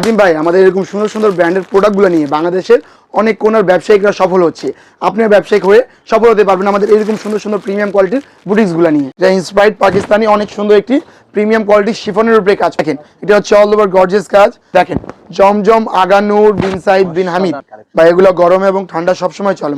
নাজিম ভাই আমাদের এরকম সুন্দর সুন্দর ব্র্যান্ডের প্রোডাক্টগুলো নিয়ে বাংলাদেশের অনেক কোনার ব্যবসায়িকরা সফল হচ্ছে। আপনিও ব্যবসায়িক হয়ে সফল হতে পারবেন আমাদের এরকম সুন্দর সুন্দর প্রিমিয়াম কোয়ালিটির বুটিক্সগুলো নিয়ে, যা ইন্সপায়ার্ড পাকিস্তানি অনেক সুন্দর একটি প্রিমিয়াম কোয়ালিটির শিফনের উপরে কাজ। দেখেন এটা হচ্ছে অল ওভার গর্জিয়াস কাজ। দেখেন জমজম, আগানুর, বিন সাইদ, বিন হামিদ বা এগুলো গরমে এবং ঠান্ডা সবসময় চলে,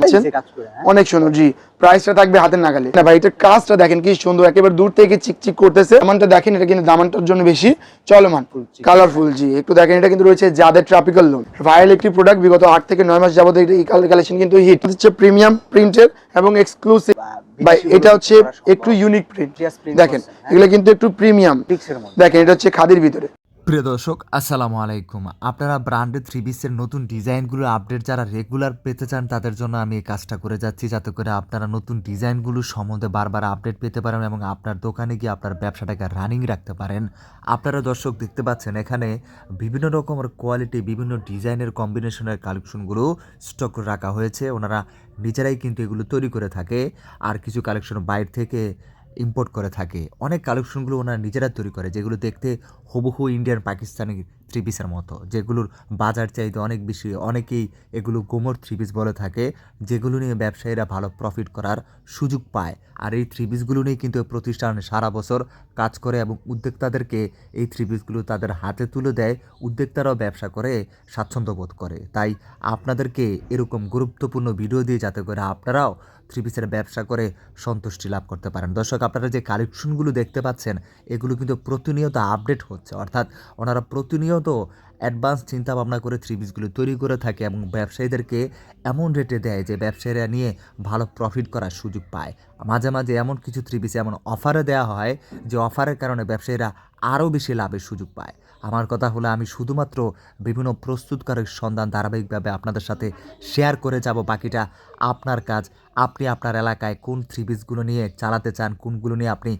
অনেক সুন্দর। জি, প্রাইসটা থাকবে হাতের নাগালে। না ভাই এটার কাজটা দেখেন কি সুন্দর, একেবারে দূর থেকে চিকচিক করতেছে। দামানটা দেখেন, এটা কিন্তু দামানটার জন্য বেশি চলমান, কালারফুল। জি একটু দেখেন, এটা কিন্তু রয়েছে যাদের ট্রপিক্যাল লোন ভাইরাল একটি প্রোডাক্ট। বিগত 8 থেকে 9 মাস যাবত এই কালেকশন কিন্তু হিট হচ্ছে, প্রিমিয়াম প্রিন্টের এবং এক্সক্লুসিভ। ভাই এটা হচ্ছে একটু ইউনিক প্রিন্ট, দেখেন এগুলো কিন্তু একটু প্রিমিয়াম। দেখেন এটা হচ্ছে খাদির ভিতরে। প্রিয় দর্শক আসসালামু আলাইকুম। আপনারা ব্র্যান্ডেড থ্রি পিসের নতুন ডিজাইনগুলো আপডেট যারা রেগুলার পেতে চান তাদের জন্য আমি এই কাজটা করে যাচ্ছি, যাতে করে আপনারা নতুন ডিজাইনগুলো সম্বন্ধে বারবার আপডেট পেতে পারেন এবং আপনার দোকানে গিয়ে আপনার ব্যবসাটাকে রানিং রাখতে পারেন। আপনারা দর্শক দেখতে পাচ্ছেন এখানে বিভিন্ন রকমের কোয়ালিটি, বিভিন্ন ডিজাইনের কম্বিনেশনের কালেকশনগুলো স্টক রাখা হয়েছে। ওনারা নিজেরাই কিন্তু এগুলো তৈরি করে থাকে, আর কিছু কালেকশন বাইরে থেকে ইম্পোর্ট করে থাকে। অনেক কালেকশনগুলো ওনারা নিজেরা তৈরি করে, যেগুলো দেখতে হুবহু ইন্ডিয়ান পাকিস্তানি থ্রি পিসের মতো, যেগুলোর বাজার চাইতে অনেক বেশি। অনেকেই এগুলো গোমর থ্রি পিস বলে থাকে, যেগুলো নিয়ে ব্যবসায়ীরা ভালো প্রফিট করার সুযোগ পায়। আর এই থ্রি পিসগুলো নিয়ে কিন্তু প্রতিষ্ঠান সারা বছর কাজ করে এবং উদ্যোক্তাদেরকে এই থ্রি পিসগুলো তাদের হাতে তুলে দেয়। উদ্যোক্তারাও ব্যবসা করে স্বাচ্ছন্দ্য বোধ করে। তাই আপনাদেরকে এরকম গুরুত্বপূর্ণ ভিডিও দিয়ে, যাতে করে আপনারাও থ্রি পিসের ব্যবসা করে সন্তুষ্টি লাভ করতে পারেন। দর্শক আপনারা যে কালেকশনগুলো দেখতে পাচ্ছেন এগুলো কিন্তু প্রতিনিয়ত আপডেট হচ্ছে, অর্থাৎ ওনারা প্রতিনিয়ত অ্যাডভান্স চিন্তা ভাবনা করে থ্রি পিসগুলো তৈরি করে থাকে এবং ব্যবসায়ীদেরকে এমন রেটে দেয় যে ব্যবসায়ীরা নিয়ে ভালো প্রফিট করার সুযোগ পায়। মাঝে মাঝে এমন কিছু থ্রি পিস এমন অফারে দেওয়া হয় যে অফারের কারণে ব্যবসায়ীরা আরও বেশি লাভের সুযোগ পায়। আমার কথা হলো, আমি শুধুমাত্র বিভিন্ন প্রস্তুতকারক সন্ধান ধারাবাহিকভাবে আপনাদের সাথে শেয়ার করে যাব। বাকিটা আপনার কাজ। আপনি আপনার এলাকায় কোন থ্রি পিসগুলো নিয়ে চালাতে চান, কোনগুলো নিয়ে আপনি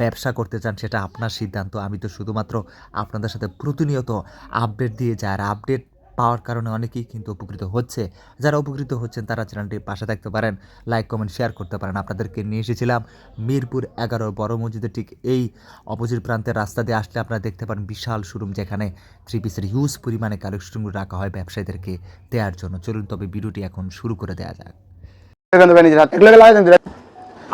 ব্যবসা করতে চান, সেটা আপনার সিদ্ধান্ত। আমি তো শুধুমাত্র আপনাদের সাথে প্রতিনিয়ত আপডেট দিয়ে যাই, আর আপডেট পাওয়ার কারণে অনেকেই কিন্তু উপকৃত হচ্ছে। যারা উপকৃত হচ্ছেন তারা চ্যানেলটির পাশে থাকতে পারেন, লাইক কমেন্ট শেয়ার করতে পারেন। আপনাদেরকে নিয়ে এসেছিলাম মিরপুর 11 বড় মসজিদের ঠিক এই অপোজিট প্রান্তের রাস্তা দিয়ে আসলে আপনারা দেখতে পারেন বিশাল শোরুম, যেখানে থ্রি পিসের হিউজ পরিমাণে কালেকশনগুলো রাখা হয় ব্যবসায়ীদেরকে দেওয়ার জন্য। চলুন তবে ভিডিওটি এখন শুরু করে দেওয়া যাক।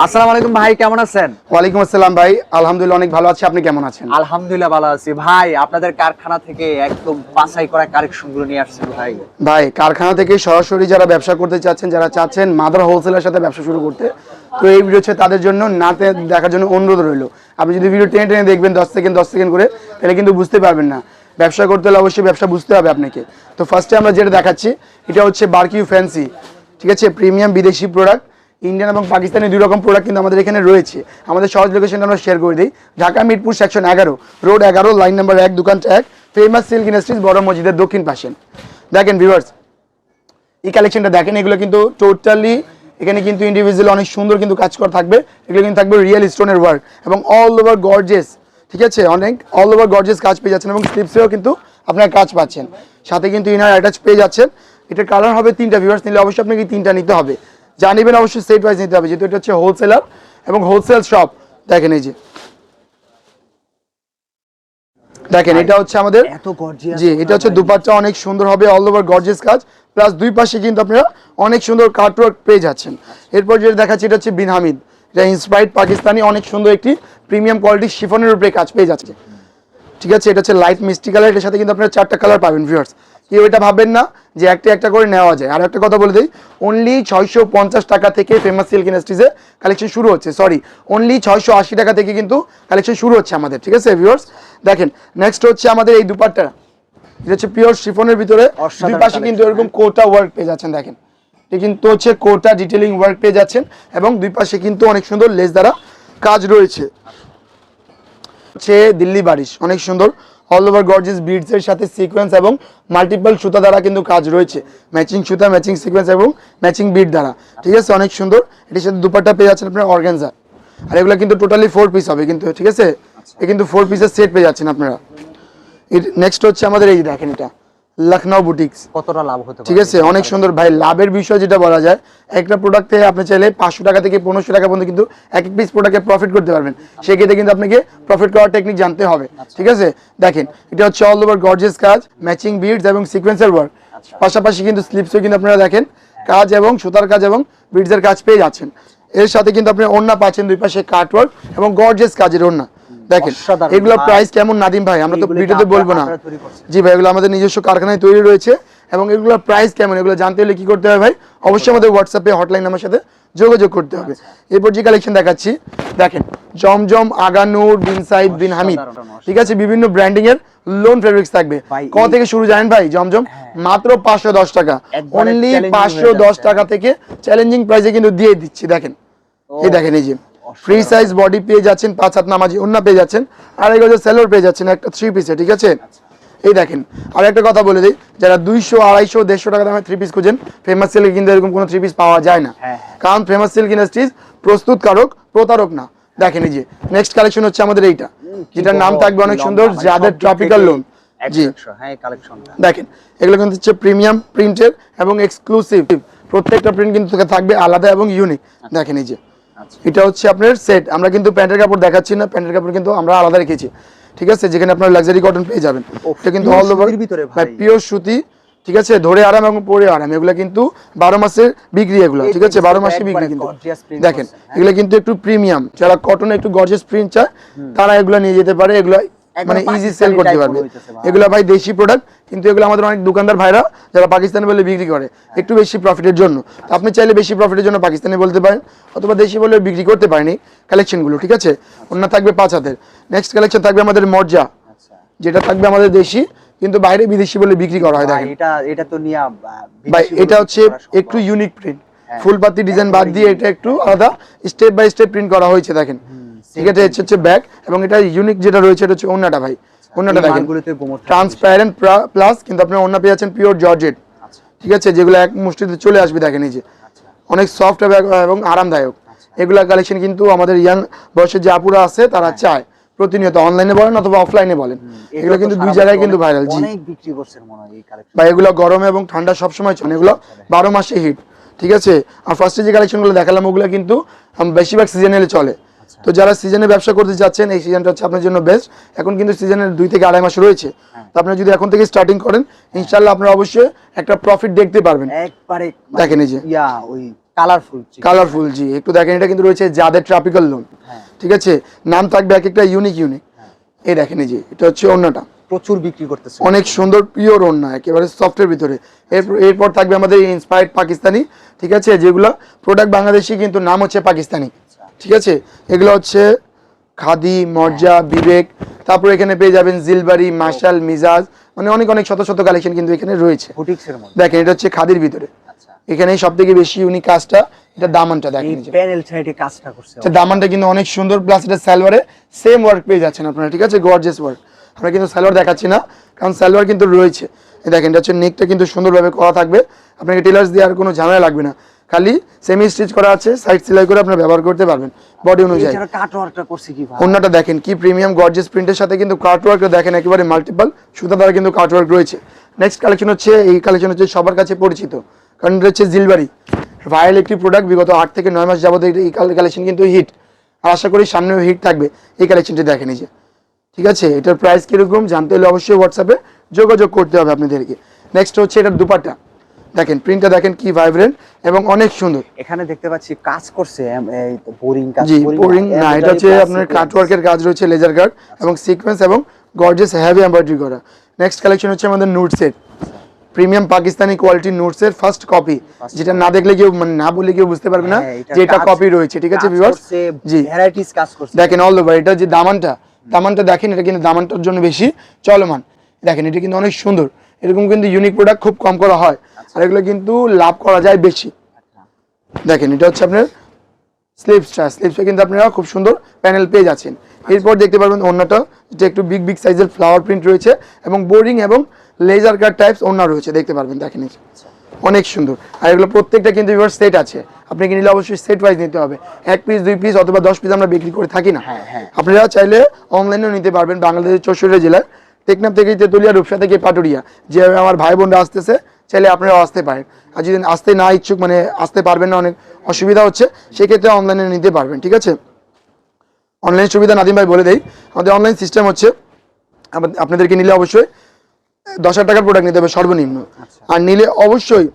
আসসালামু আলাইকুম ভাই, কেমন আছেন? ওয়ালাইকুম আসসালাম ভাই, আলহামদুলিল্লাহ অনেক ভালো আছি। আপনি কেমন আছেন? আলহামদুলিল্লাহ ভালো আছি ভাই। আপনাদের কারখানা থেকে একদম বাছাই করা কালেকশনগুলো নিয়ে আসছেন ভাই। ভাই কারখানা থেকে সরাসরি যারা ব্যবসা করতে চাচ্ছেন, যারা চাচ্ছেন মাদার হোলসেলের সাথে ব্যবসা শুরু করতে, তো এই ভিডিও হচ্ছে তাদের জন্য। না দেখার জন্য অনুরোধ রইল। আপনি যদি ভিডিও টেনে টেনে দেখবেন 10 সেকেন্ড করে, তাহলে কিন্তু বুঝতে পারবেন না। ব্যবসা করতে হলে অবশ্যই ব্যবসা বুঝতে হবে আপনাকে। তো ফার্স্টে আমরা যেটা দেখাচ্ছি এটা হচ্ছে বারকিউ ফ্যান্সি, ঠিক আছে? প্রিমিয়াম বিদেশি প্রোডাক্ট, ইন্ডিয়ান এবং পাকিস্তানি দুই রকম প্রোডাক্ট কিন্তু আমাদের এখানে রয়েছে। আমাদের সহজ লোকেশনটা আমরা শেয়ার করে দিই। Dhaka Mirpur section 11, road 11, line number 1, দোকানটা 1, ফেমাস সিল্ক ইন্ডাস্ট্রিজ বড় মসজিদের দক্ষিণ পাশে। দেখেন ভিউয়ার্স, এই কালেকশনটা দেখেন, এগুলো কিন্তু টোটালি এখানে কিন্তু ইন্ডিভিজুয়াল অনেক সুন্দর কিন্তু কাজ করা থাকবে। এগুলো কিন্তু থাকবে রিয়েল স্টোনের ওয়ার্ক এবং অল ওভার গর্জিয়াস, ঠিক আছে? অনেক অল ওভার গর্জিয়াস কাজ পেয়ে যাচ্ছেন এবং স্লিপসেও কিন্তু আপনার কাজ পাচ্ছেন, সাথে কিন্তু ইনার অ্যাটাচ পেয়ে যাচ্ছেন। এটার কালার হবে 3টা। ভিউয়ার্স নিলে অবশ্যই আপনাকে 3টা নিতে হবে। যা নেবেন অবশ্যই সেট ওয়াইজ নিতে হবে, যেহেতু এটা হচ্ছে হোলসেলার এবং হোলসেল শপ। দেখেন এই যে, দেখেন এটা হচ্ছে আমাদের এত গর্জিয়াস। জি, এটা হচ্ছে দুপাট্টা অনেক সুন্দর হবে, অল ওভার গর্জিয়াস কাজ, প্লাস দুই পাশে কিন্তু আপনারা অনেক সুন্দর কাটওয়ার্ক পেয়ে যাচ্ছেন। এরপর যেটা দেখাচ্ছি এটা হচ্ছে বিন হামিদ, এটা ইন্সপায়ার্ড পাকিস্তানি অনেক সুন্দর একটি প্রিমিয়াম কোয়ালিটির শিফনের উপরে কাজ পেয়ে যাচ্ছে, ঠিক আছে? এটা হচ্ছে লাইট মিষ্টি কালার। এটার সাথে কিন্তু আপনারা 4টা কালার পাবেন। ভিউয়ার্স কেউ এটা ভাববেন না যে একটা একটা করে নেওয়া যায়। আর একটা কথা বলে দিই, অনলি 650 টাকা থেকে ফেমাস সিল্ক ইন্ডাস্ট্রিজে কালেকশন শুরু হচ্ছে। সরি, অনলি 680 টাকা থেকে কিন্তু কালেকশন শুরু হচ্ছে আমাদের, ঠিক আছে ভিউয়ার্স? দেখেন নেক্সট হচ্ছে আমাদের এই দুপাট্টা, এটা হচ্ছে পিওর শিফনের ভিতরে, দুই পাশে কিন্তু এরকম কোটা ওয়ার্ক পেয়ে যাচ্ছেন। দেখেন এটা কিন্তু হচ্ছে কোটা ডিটেইলিং ওয়ার্ক পেয়ে যাচ্ছেন এবং দুই পাশে কিন্তু অনেক সুন্দর লেস দ্বারা কাজ রয়েছে। হচ্ছে দিল্লি বারিশ, অনেক সুন্দর অল ওভার গর্জিয়াস বিডস এর সাথে সিকোয়েন্স এবং মাল্টিপল সুতা দ্বারা কিন্তু কাজ রয়েছে। ম্যাচিং সুতা, ম্যাচিং সিকোয়েন্স এবং ম্যাচিং বিড দ্বারা, ঠিক আছে? অনেক সুন্দর। এটির সাথে দুপাট্টা পেয়ে যাচ্ছেন আপনারা অর্গানজা। আর এগুলো কিন্তু টোটালি 4 পিস হবে কিন্তু, ঠিক আছে? এ কিন্তু 4 পিসের সেট পেয়ে যাচ্ছেন আপনারা। নেক্সট হচ্ছে আমাদের এই দেখেন, এটা লখনৌ বুটিক্স। কতটা লাভ হতে পারে? ঠিক আছে, অনেক সুন্দর ভাই। লাভের বিষয় যেটা বলা যায়, একটা প্রোডাক্টে আপনি চাইলে 500 টাকা থেকে 1500 টাকা পর্যন্ত কিন্তু এক এক পিস প্রোডাক্টে প্রফিট করতে পারবেন। সেক্ষেত্রে কিন্তু আপনাকে প্রফিট করার টেকনিক জানতে হবে। ঠিক আছে, দেখেন এটা হচ্ছে অল ওভার গর্জিয়াস কাজ, ম্যাচিং বিডস এবং সিকোয়েন্সের ওয়ার্ক। পাশাপাশি কিন্তু স্লিপসও কিন্তু আপনারা দেখেন কাজ এবং সুতার কাজ এবং বিডসের কাজ পেয়ে যাচ্ছেন। এর সাথে কিন্তু আপনি ওড়না পাচ্ছেন, দুই পাশে কাটওয়ার্ক এবং গর্জিয়াস কাজের ওড়না। দেখেন এগুলোর প্রাইস কেমন নাদিম ভাই, আমরা তো ভিডিওতে বলবো না। জি ভাই, এগুলো আমাদের নিজস্ব কারখানায় তৈরি রয়েছে এবং এগুলোর প্রাইস কেমন এগুলো জানতে হলে কি করতে হবে ভাই, অবশ্যই আমাদের হোয়াটসঅ্যাপে হটলাইন আমার সাথে যোগাযোগ করতে হবে। এরপর যে কালেকশন দেখাচ্ছি, দেখেন জমজম, আগানুর, বিন সাইদ, বিন হামিদ, ঠিক আছে, বিভিন্ন ব্র্যান্ডিং এর লোন ফেব্রিক্স থাকবে। কত থেকে শুরু জানেন ভাই? জমজম মাত্র 510 টাকা, অনলি 510 টাকা থেকে চ্যালেঞ্জিং প্রাইসে কিন্তু দিয়ে দিচ্ছি। দেখেন এই দেখেন, এই যে ফ্রি সাইজ বডি পেয়ে যাচ্ছেন, 5 হাত নামাজি ওন্না পেয়ে যাচ্ছেন, আর এই গজের সেলর পেয়ে যাচ্ছেন একটা 3 পিসে। ঠিক আছে, এই দেখেন আর একটা কথা বলে দিই, যারা 200, 250, 150 টাকা দামে 3 পিস খুঁজেন, ফেমাস সিল্কে কিন্তু এরকম কোনো 3 পিস পাওয়া যায় না, কারণ ফেমাস সিল্ক ইন্ডাস্ট্রিজ প্রস্তুতকারক, প্রতারক না। দেখেন এই যে নেক্সট কালেকশন হচ্ছে আমাদের এইটা, যেটার নাম থাকবে অনেক সুন্দর, যাদের ট্রপিক্যাল লোন। জি দেখেন এগুলো কিন্তু হচ্ছে প্রিমিয়াম প্রিন্টের এবং এক্সক্লুসিভ, প্রত্যেকটা প্রিন্ট কিন্তু থাকবে আলাদা এবং ইউনিক। দেখেন এই যে এটা হচ্ছে আপনার সেট, আমরা কিন্তু প্যান্টের কাপড় দেখাচ্ছি না, প্যান্টের কাপড় কিন্তু আমরা আলাদা রেখেছি। ঠিক আছে, যেখানে আপনার লাক্সারি কটন পেয়ে যাবেন, এটা কিন্তু অল ওভার পিওর সুতি। ঠিক আছে, ধরে আরাম এবং পরে আরাম, এগুলো কিন্তু 12 মাসের বিক্রি এগুলো। ঠিক আছে, 12 মাসে বিক্রি কিন্তু। দেখেন এগুলো কিন্তু একটু প্রিমিয়াম, যারা কটনে একটু গর্জিয়াস প্রিন্ট চায় তারা এগুলো নিয়ে যেতে পারে, এগুলো মানে ইজি সেল করতে পারবে। এগুলো ভাই দেশি প্রোডাক্ট, কিন্তু এগুলো আমাদের অনেক দোকানদার ভাইরা যারা পাকিস্তানি বলে বিক্রি করে একটু বেশি প্রফিটের জন্য। তো আপনি চাইলে বেশি প্রফিটের জন্য পাকিস্তানি বলতে পারেন, অথবা দেশি বলে বিক্রি করতে পারেনি কালেকশনগুলো। ঠিক আছে, অন্য থাকবে 5 হাতের। নেক্সট কালেকশন থাকবে আমাদের মর্জা, যেটা থাকবে আমাদের দেশি কিন্তু বাইরে বিদেশি বলে বিক্রি করা হয়। দেখেন এটা তো নিয়া ভাই, এটা হচ্ছে একটু ইউনিক প্রিন্ট, ফুলপাতি ডিজাইন বাদ দিয়ে এটা একটু আলাদা স্টেপ বাই স্টেপ প্রিন্ট করা হয়েছে। দেখেন ঠিক আছে, এটা হচ্ছে ব্যাক এবং এটা ইউনিক যেটা রয়েছে এটা হচ্ছে ওন্নাটা। ভাই ওন্নাটা দেখেন ট্রান্সপারেন্ট প্লাস কিন্তু আপনি ওন্না পেয়ে যাচ্ছেন পিওর জর্জেট। ঠিক আছে, যেগুলো এক মুষ্টিতে চলে আসবে। দেখেন এই যে অনেক সফট এবং আরামদায়ক। এগুলা কালেকশন কিন্তু আমাদের ইয়াং বয়সের যে আপুরা আছে তারা চায় প্রতিনিয়ত, অনলাইনে বলেন অথবা অফলাইনে বলেন, এগুলো কিন্তু দুই জায়গায় কিন্তু ভাইরাল। জি অনেক বিক্রি করছেন মনে হয় এই কালেকশন ভাই, এগুলো গরমে এবং ঠান্ডা সব সময় চলে, এগুলো 12 মাসে হিট। ঠিক আছে, আর ফার্স্টে যে কালেকশনগুলো দেখালাম ওগুলো কিন্তু বেশিরভাগ সিজনালে চলে। তো যারা সিজনে ব্যবসা করতে যাচ্ছেন এই সিজনটা হচ্ছে আপনার জন্য বেস্ট। এখন কিন্তু সিজনের 2 থেকে 2.5 মাস রয়েছে, তো আপনি যদি এখন থেকে স্টার্টিং করেন ইনশাআল্লাহ আপনারা অবশ্যই একটা প্রফিট দেখতে পারবেন একবারে। দেখেন এই যে ওই কালারফুল, জি একটু দেখেন, এটা কিন্তু রয়েছে যাদের ট্রপিক্যাল লোন। ঠিক আছে, নাম থাকবে এক একটা ইউনিক। এই দেখেন এই যে এটা হচ্ছে ওন্নাটা, প্রচুর বিক্রি করতেছে, অনেক সুন্দর পিওর ওন্না, একেবারে সফটের ভিতরে। এরপর থাকবে আমাদের ইন্সপায়ার্ড পাকিস্তানি। ঠিক আছে, যেগুলো প্রোডাক্ট বাংলাদেশি কিন্তু নাম হচ্ছে পাকিস্তানি। ঠিক আছে, এগুলো হচ্ছে খাদি, মর্জা, বিবেক, তারপর এখানে পেয়ে যাবেন জিলবারি, মাশাল, মিজাজ, মানে অনেক অনেক শত শত কালেকশন কিন্তু এখানে রয়েছে। দেখেন এটা হচ্ছে খাদির ভিতরে, এখানে সব থেকে বেশি ইউনিক কাজটা এটা দামানটা। দেখেন প্যানেল সাইডে কাজটা করছে, দামানটা কিন্তু অনেক সুন্দর, প্লাস এটা সালোয়ারে সেম ওয়ার্ক পেয়ে যাচ্ছেন আপনারা। ঠিক আছে, গর্জিয়াস ওয়ার্ক। আমরা কিন্তু সালোয়ার দেখাচ্ছি না, কারণ সালোয়ার কিন্তু রয়েছে। দেখেন এটা হচ্ছে নেকটা কিন্তু সুন্দরভাবে করা থাকবে, আপনাকে টেলার্স দিয়ে আর কোনো ঝামেলা লাগবে না, খালি সেমি স্টিচ করা আছে, সাইড সেলাই করে আপনারা ব্যবহার করতে পারবেন বডি অনুযায়ী। কাটওয়ার্কটা করছে কি ভাই, ওন্নাটা দেখেন কি প্রিমিয়াম গর্জিয়াস প্রিন্টের সাথে কিন্তু কাটওয়ার্কটা দেখেন একেবারে মাল্টিপল সুতা দ্বারা কিন্তু কাটওয়ার্ক রয়েছে। নেক্সট কালেকশন হচ্ছে এই কালেকশন হচ্ছে সবার কাছে পরিচিত, কারণ এটা হচ্ছে জিলবারি, ভাইরাল একটি প্রোডাক্ট। বিগত 8 থেকে 9 মাস যাবত এই কালেকশন কিন্তু হিট, আর আশা করি সামনেও হিট থাকবে। এই কালেকশনটি দেখেন এই যে। ঠিক আছে, এটার প্রাইস কিরকম জানতে হলে অবশ্যই হোয়াটসঅ্যাপে যোগাযোগ করতে হবে আপনাদেরকে। নেক্সট হচ্ছে এটার দুপাট্টা, দেখেন প্রিন্টটা দেখেন কি ভাইব্রেন্ট এবং অনেক সুন্দর। এখানে দেখতে পাচ্ছি কাজ করছে, এই তো বোরিং কাজ, জি বোরিং না, এটা হচ্ছে আপনার কাটওয়ার্কের কাজ রয়েছে, লেজার কাট এবং সিকোয়েন্স এবং গর্জিয়াস হেভি এমব্রয়ডারি করা। নেক্সট কালেকশন হচ্ছে আমাদের নুট সেট, প্রিমিয়াম পাকিস্তানি কোয়ালিটি নোট সেট ফার্স্ট কপি, যেটা না দেখলে কেউ মানে না বলে কেউ বুঝতে পারবে না যে এটা কপি রয়েছে। ঠিক আছে ভিউয়ার্স, জি ভ্যারাইটিস কাজ করছে। দেখেন অল ওভার, এটা যে দামানটা দেখেন, এটা কিন্তু দামানটার জন্য বেশি চলমান। দেখেন এটা কিন্তু অনেক সুন্দর, এরকম কিন্তু ইউনিক প্রোডাক্ট খুব কম করা হয়, আর এগুলো কিন্তু লাভ করা যায় বেশি। দেখেন এটা হচ্ছে আপনার স্লিপসটা কিন্তু আপনারা খুব সুন্দর প্যানেল পেয়ে যাচ্ছেন। এরপর দেখতে পারবেন ওন্নাটা, যেটা একটু বিগ সাইজের ফ্লাওয়ার প্রিন্ট রয়েছে এবং বোরিং এবং লেজার কাট টাইপস ওন্না রয়েছে, দেখতে পারবেন। দেখেন অনেক সুন্দর, আর এগুলো প্রত্যেকটা কিন্তু এবার সেট আছে, আপনি কি নিলে অবশ্যই সেট ওয়াইজ নিতে হবে। 1 পিস 2 পিস অথবা 10 পিস আমরা বিক্রি করে থাকি না, আপনারা চাইলে অনলাইনেও নিতে পারবেন। বাংলাদেশের 64 জেলার টেকনাফ থেকে তেতুলিয়া, রূপসা থেকে পাটুরিয়া, যেভাবে আমার ভাই বোনরা আসতেছে, চাইলে আপনারাও আসতে পারেন। আর যদি আসতে না ইচ্ছুক, মানে আসতে পারবেন না, অনেক অসুবিধা হচ্ছে, সেক্ষেত্রে অনলাইনে নিতে পারবেন, ঠিক আছে। অনলাইন সুবিধা নাদিম ভাই বলে দেই, আমাদের অনলাইন সিস্টেম হচ্ছে আপনাদেরকে নিলে অবশ্যই 10,000 টাকার প্রোডাক্ট নিতে হবে সর্বনিম্ন, আর নিলে অবশ্যই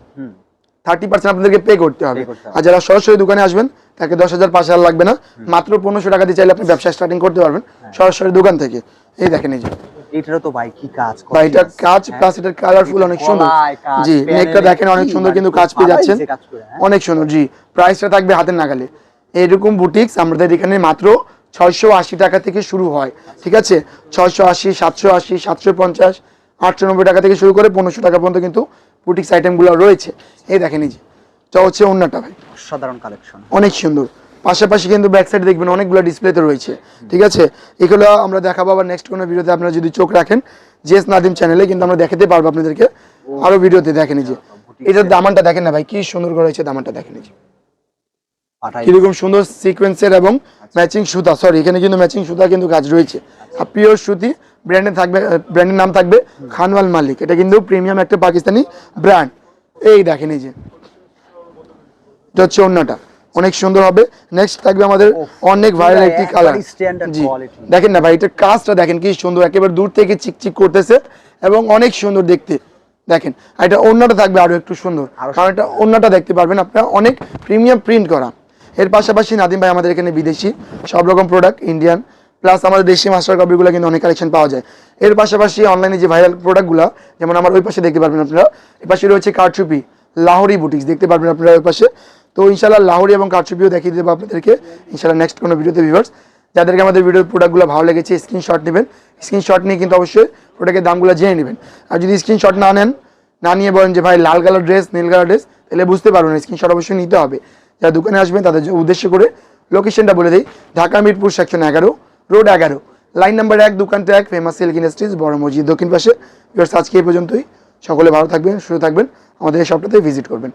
30% আপনাদেরকে পে করতে হবে। আর যারা সরাসরি দোকানে আসবেন তাকে 10,000 5,000 লাগবে না, মাত্র 1500 টাকা দিয়ে চাইলে আপনি ব্যবসা স্টার্টিং করতে পারবেন সরাসরি দোকান থেকে। এই দেখেন, এই যে এটারও তো ভাই কি কাজ করে, ভাই এটা কাজ প্লাস এটার কালারফুল অনেক সুন্দর। জি, নেকটা দেখেন অনেক সুন্দর, কিন্তু কাজ পেয়ে যাচ্ছেন অনেক সুন্দর। জি, প্রাইসটা থাকবে হাতের নাগালে। এরকম বুটিক্স আমাদের এখানে মাত্র 680 টাকা থেকে শুরু হয়, ঠিক আছে। 680, 780, 750, 890 টাকা থেকে শুরু করে 1500 টাকা পর্যন্ত কিন্তু বুটিক্স আইটেমগুলো রয়েছে। এই দেখেন, এই যে এটা হচ্ছে ওন্নাটা ভাই, সাধারণ কালেকশন অনেক সুন্দর। পাশাপাশি কিন্তু ব্যাক সাইডে দেখবেন অনেকগুলো ডিসপ্লেতে রয়েছে, ঠিক আছে। এগুলো আমরা দেখাবো আবার নেক্সট কোনো ভিডিওতে। আপনারা যদি চোখ রাখেন জিএস নাদিম চ্যানেলে, কিন্তু আমরা দেখাতে পারবো আপনাদেরকে আরো ভিডিওতে। দেখেন, এই যে এটার দামানটা দেখেন না ভাই, কি সুন্দর করে হয়েছে দামানটা, দেখেন এই যে কিরকম সুন্দর সিকোয়েন্সের এবং ম্যাচিং সুতা, সরি এখানে কিন্তু ম্যাচিং সুতা কিন্তু কাজ রয়েছে। আর পিওর সুতি, ব্র্যান্ডে থাকবে, ব্র্যান্ডের নাম থাকবে খানওয়াল মালিক। এটা কিন্তু প্রিমিয়াম একটা পাকিস্তানি ব্র্যান্ড। এই দেখেন, এই যে এটা হচ্ছে ওন্নাটা, অনেক সুন্দর হবে। নেক্সট থাকবে আমাদের অনেক ভাইরাল একটি কালার। জি, দেখেন না ভাই, এটার কাজটা দেখেন কি সুন্দর, একেবারে দূর থেকে চিকচিক করতেছে এবং অনেক সুন্দর দেখতে। দেখেন, আর এটা ওন্নাটা থাকবে আরো একটু সুন্দর, কারণ এটা ওন্নাটা দেখতে পারবেন আপনারা অনেক প্রিমিয়াম প্রিন্ট করা। এর পাশাপাশি নাদিম ভাই আমাদের এখানে বিদেশি সব রকম প্রোডাক্ট, ইন্ডিয়ান প্লাস আমাদের দেশি মাস্টার কপিগুলো কিন্তু অনেক কালেকশন পাওয়া যায়। এর পাশাপাশি অনলাইনে যে ভাইরাল প্রোডাক্টগুলো, যেমন আমার ওই পাশে দেখতে পারবেন আপনারা, এই পাশে রয়েছে কারচুপি, লাহোরি বুটিক্স দেখতে পারবেন আপনারা ওই পাশে। তো ইনশাল্লাহ লাহোরি এবং কারচুপিও দেখিয়ে দেবো আপনাদেরকে ইনশাল্লাহ নেক্সট কোনো ভিডিওতে। ভিউয়ার্স, যাদেরকে আমাদের ভিডিওর প্রোডাক্টগুলো ভালো লেগেছে স্ক্রিনশট নেবেন, স্ক্রিনশট নিয়ে কিন্তু অবশ্যই প্রোডাক্টের দামগুলো জেনে নেবেন। আর যদি স্ক্রিনশট না নেন, না নিয়ে বলেন যে ভাই লাল কালার ড্রেস, নীল কালার ড্রেস, তাহলে বুঝতে পারবেন না, স্ক্রিনশট অবশ্যই নিতে হবে। যারা দোকানে আসবেন তাদের উদ্দেশ্য করে লোকেশনটা বলে দিই, Dhaka Mirpur section 11, road 11, line number 1, দোকানটা 1, ফেমাস সিল্ক ইন্ডাস্ট্রিজ, বড় মসজিদ দক্ষিণ পাশে। ভিউয়ার্স, আজকে এই পর্যন্তই। সকলে ভালো থাকবেন, সুস্থ থাকবেন, আমাদের এই শপটাতে ভিজিট করবেন।